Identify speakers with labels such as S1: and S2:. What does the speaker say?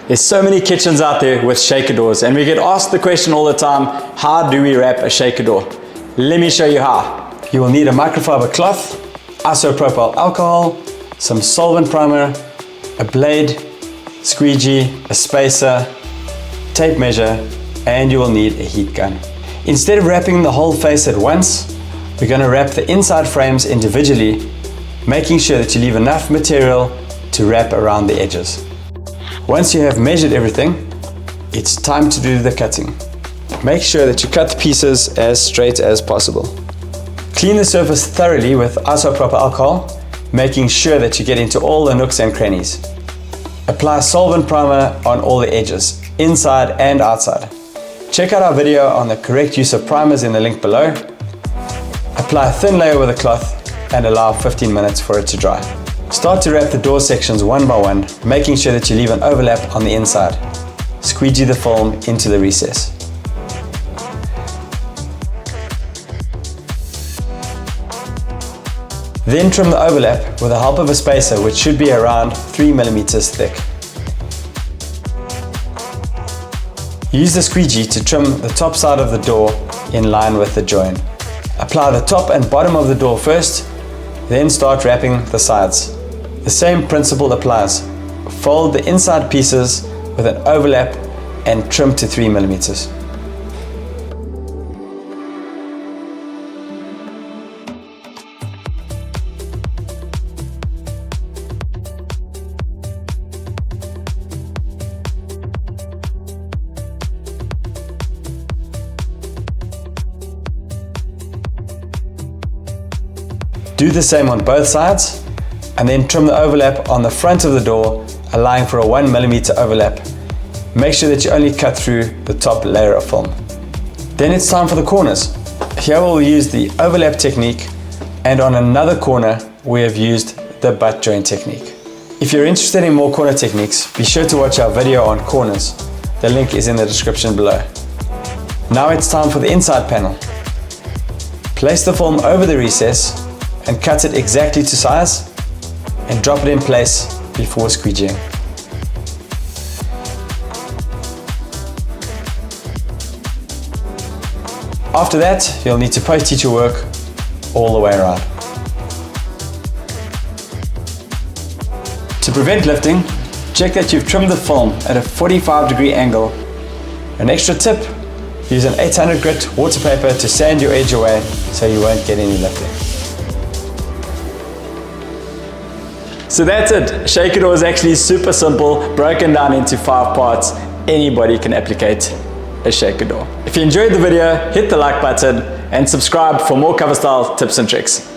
S1: There's so many kitchens out there with shaker doors, and we get asked the question all the time, how do we wrap a shaker door? Let me show you how. You will need a microfiber cloth, isopropyl alcohol, some solvent primer, a blade, squeegee, a spacer, tape measure, and you will need a heat gun. Instead of wrapping the whole face at once, we're going to wrap the inside frames individually, making sure that you leave enough material to wrap around the edges. Once you have measured everything, it's time to do the cutting. Make sure that you cut the pieces as straight as possible. Clean the surface thoroughly with isopropyl alcohol, making sure that you get into all the nooks and crannies. Apply solvent primer on all the edges, inside and outside. Check out our video on the correct use of primers in the link below. Apply a thin layer with a cloth and allow 15 minutes for it to dry. Start to wrap the door sections one by one, making sure that you leave an overlap on the inside. Squeegee the film into the recess. Then trim the overlap with the help of a spacer, which should be around 3 mm thick. Use the squeegee to trim the top side of the door in line with the join. Apply the top and bottom of the door first, then start wrapping the sides. The same principle applies. Fold the inside pieces with an overlap and trim to 3 mm. Do the same on both sides, and then trim the overlap on the front of the door, allowing for a 1 mm overlap. Make sure that you only cut through the top layer of film. Then it's time for the corners. Here we'll use the overlap technique, and on another corner we have used the butt joint technique. If you're interested in more corner techniques, be sure to watch our video on corners. The link is in the description below. Now it's time for the inside panel. Place the film over the recess and cut it exactly to size, and drop it in place before squeegeeing. After that, you'll need to post-heat your work all the way around. To prevent lifting, check that you've trimmed the film at a 45-degree angle. An extra tip, use an 800 grit water paper to sand your edge away so you won't get any lifting. So that's it. Shaker door is actually super simple, broken down into 5 parts. Anybody can applicate a shaker door. If you enjoyed the video, hit the like button and subscribe for more cover style tips and tricks.